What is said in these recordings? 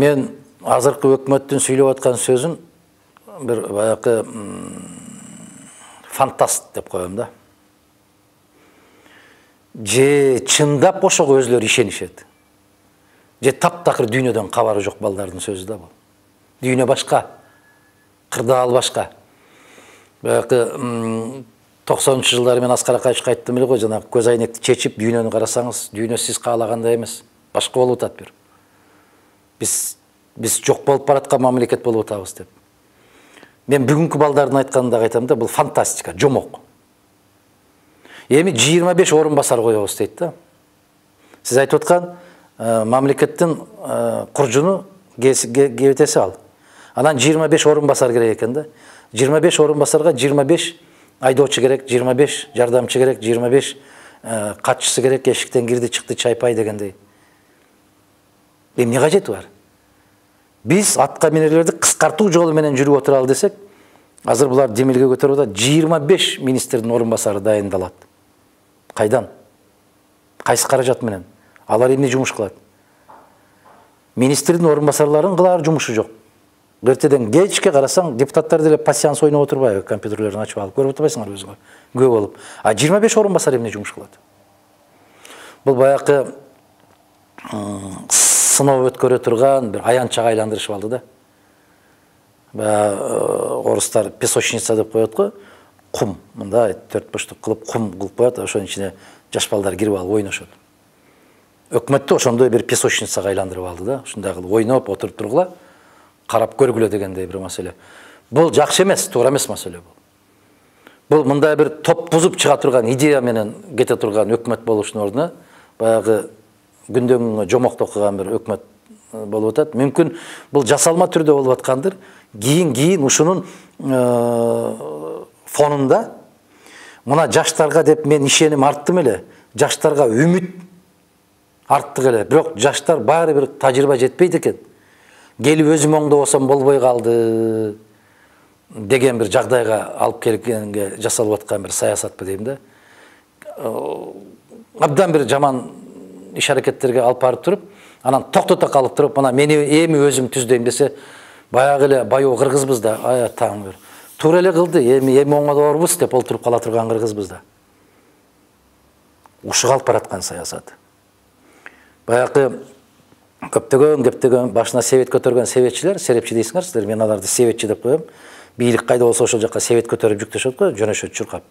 мен азыркы өкмөттүн сүйлөп аткан сөзүн bir баягы фантаст деп коем да. Же чындап ошого өзлөрү ишенишет. Же таптакыр дүйнөдөн кабары жок балдардын сөзү да бул. Дүйнө башка, кырдаал башка. Баягы 90-жылдары мен Аскар Акаевичке айттым эле го, жана көз айнекти чечип дүйнөнү карасаңыз, дүйнө сиз каалагандай эмес, башка болуп атат бир. Биз жок болуп бараткан мамлекет болуп атабыз деп. Мен бүгүнкү балдардын айтканында айтам да, бул фантастика, жомок. Эми 25 орун басар коебуз дейт да. Сиз айтып аткан мамлекеттин куржуну кебетеси ал. Анан 25 орун басар керек экен да. 25 орун басарга 25 айдоочу керек, 25 жардамчы керек, 25 катчысы керек, эшиктен кирди чыкты чайпай дегендей. Эмне кажети бар? Биз атка минерлерди кыскартуу жолу менен жүрүп отуралы десек, азыр булар демилге көтөрүп атат, 25 министрдин орун басары дайындалат. Кайдан? Кайсы каражат менен? Алар эмне жумуш кылат? Министрдин орун басарларынын кылаар жумушу жок. Эртеден кечке карасаң, депутаттар деле пассианс ойноп отурбайбы, компьютерлерин ачып алып көрүп атпайсыңар өзүңөр, көп болуп. А 25 орун басар эмне жумуш кылат? Бул баягы сыноо өткөрө турган бир аянтчага айландырышып алды да. Орустар песочница деп коет го, кум, мындай төрт буштук кылып кум кылып коет, ошонун ичине жаш балдар кирип алып ойношот. Өкмөттү ошондой бир песочницага айландырып алды да, ушундай кылып ойноп отуруп тургула, карап көргүлө дегендей бир маселе. Бул жакшы эмес, туура эмес маселе бул. Бул мындай бир топ бузуп чыга турган идея менен кете турган өкмөт болушунун ордуна баягы күндөн жомокто окуган бир өкмөт болуп атат. Мүмкүн бул жасалма түрдө болуп аткандыр. Кийин ушунун фонунда мына жаштарга деп мен ишеним арттым эле, жаштарга үмүт арттык эле. Бирок жаштар баары бир тажрыйба жетпейт экен. Келип өзүм оңдобосом болбой калды деген бир жагдайга алып келгенге жасалып аткан бир саясатпы дейм да. Абдан бир жаман иш аракеттерге алып барып туруп, анан токтото калып туруп, мына мени эми өзүм түздөйм десе, баягы эле баю кыргызбыз да, ая таң бир. Туура эле кылды, эми оңодорбуз деп олтуруп кала турган кыргызбыз да. Ушуга алып бараткан саясат. Баягы көптөгөн башына себет көтөргөн себетчилер, серепчи дейсиңер сиздер, мен аларды себетчи деп коем. Бийлик кайда болсо ошол жака себет көтөрүп жүктөшөт го, жөнөшөт чуркап.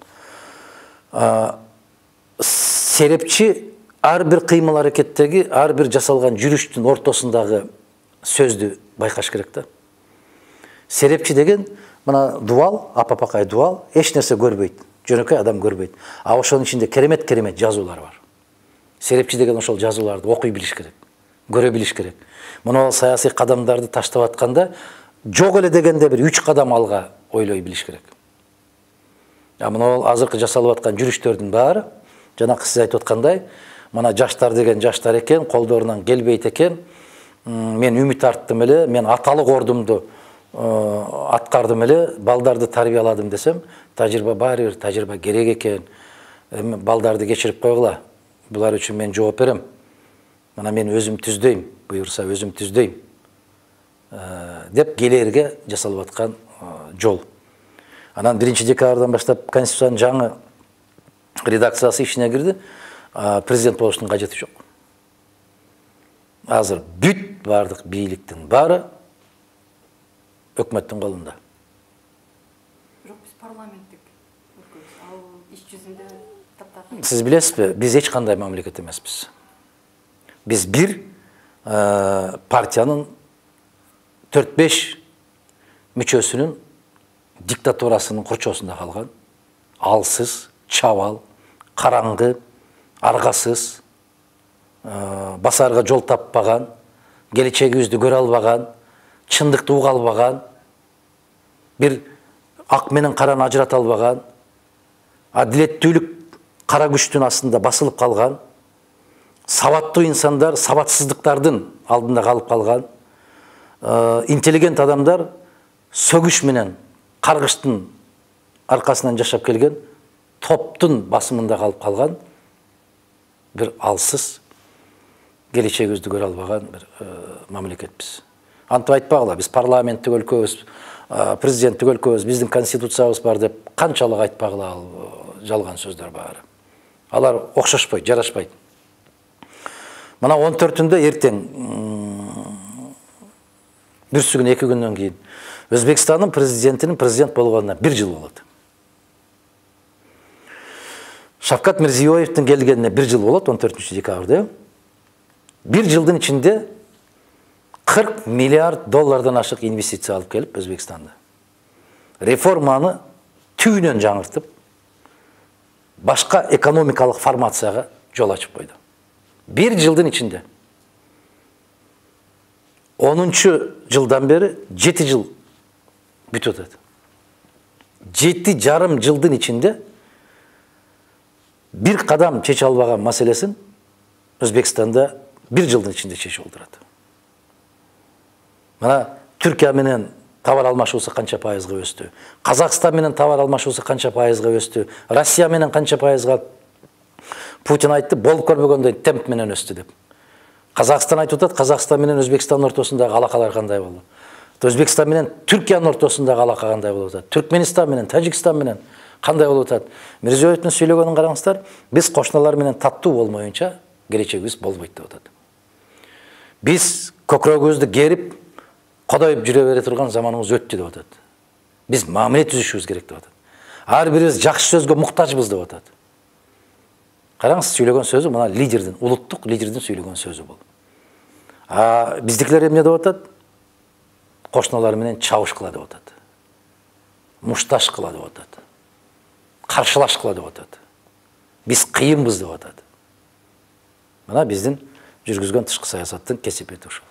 Серепчи ар бир кыймыл аракеттеги, ар бир жасалган жүрүштүн ортосундагы сөздү байкаш керек да. Серепчи деген мына дубал, апапакай дубал, эч нерсе көрбөйт, жөнөкөй адам көрбөйт. А ошонун ичинде керемет жазуулар бар. Серепчи деген ошол жазууларды окуй билиш керек, көрө билиш керек. Мына саясий кадамдарды таштап атканда жок эле дегенде бир 3 кадам алга ойлой билиш керек. Мына азыркы жасалып аткан жүрүштөрдүн баары, жанакы сиз айтып аткандай, мына жаштар деген жаштар экен, колдорунан келбейт экен. Мен үмүт арттым эле, мен аталык ордумду аткардым эле, балдарды тарбияладым десем, тажрыйба баары бир тажрыйба керек экен. Балдарды кечирип койгула. Булар үчүн мен жооп берем. Мына мен өзүм түздөйм, буйрса өзүм түздөйм деп келерге жасалып аткан жол. Анан 1-декабрдан баштап Конституциянын жаңы редакциясы ишине кирди. Президент болуштун кажети жок. Азыр бүт бардык бийликтин баары өкмөттүн колунда. Бирок биз парламенттик өлкөбүз, ал иш жүзүндө таптакыр. Сиз билесизби, биз эч кандай мамлекет эмеспиз. Биз бир партиянын 4-5 мүчөсүнүн диктатурасынын курчоосунда калган, алсыз, чабал, караңгы, аргасыз, басарга жол таппаган, келечегибизди көрө албаган, чындыкты уга албаган, бир ак менен караны ажырата албаган, адилеттүүлүк кара күчтүн астында басылып калган, сабаттуу инсандар сабатсыздыктардын алдында калып калган, интеллигент адамдар сөгүш менен каргыштын аркасынан жашап келген, топтун басымында калып калган, бир алсыз, келечегибизди көрө албаган бир мамлекетпиз. Антып айтпағыла, біз парламенттік өлкөбүз, президенттік өлкөбүз, біздің конституциябыз бар деп қаншалық айтпағыла ал жалған сөздер бары. Алар окшошпойт, жарашпайт. Мына 14-інде ертең бүрсүгүн 2 күндөн кейін Өзбекстанның президентінің президент болғанына 1 жыл болады. Шавкат Мирзиёевтің келгеніне 1 жыл болады, 14 декабрда. 1 жылдың içinde 40 миллиард доллардан ашық инвестиция алып келіп Өзбекстанда. Реформаны түйінен жаңыртып, башқа экономикалық формацияға жол ашып қойды. 1 жылдың içinde 10 жылдан бері 7 жыл бүтіп өтеді. 7,5 жылдың içinde bir қадам шеше албаған мәселесін Өзбекстанда 1 жылдың içinde шешіп отырады. Мына Түркия менен товар алмашуысы қанша пайызға өсті, Қазақстан менен товар алмашуысы қанша пайызға өсті, Россия менен қанша пайызға. Путин айтты, болып көрмегендей темп менен өсті деп. Қазақстан айтып отады, Қазақстан менен Өзбекстан ортасындағы алақалар қандай болды. Өзбекстан менен Түркияның ортасындағы алақа қандай болып отады. Түркменистан менен, Тәжікстан менен қандай болып отады. Мирзиёевтің сөйлегенін қараңыздар, біз қошналар менен таттуу болмайынша келечегибиз болбойт деп отады. Біз көкірегімізді керіп, қодайып жүре бере тұрған заманымыз өтті деп отады. Біз мамиле түзүшүбүз керек деп отады. Ар бирибиз жакшы сөзгө муктажбыз деп отады. Қараңыз, сөйлеген сөзі мына лидердің, улуттук лидердің сөйлеген сөзі бұл. Биздикилер эмне деп отады? Кошуналар менен чабыш кыла деп отады. Мушташ кыла деп отады. Каршылаш кыла деп отады. Биз кыйынбыз деп отады. Мына биздин жүргүзгөн тышкы саясаттын кесепети ушул.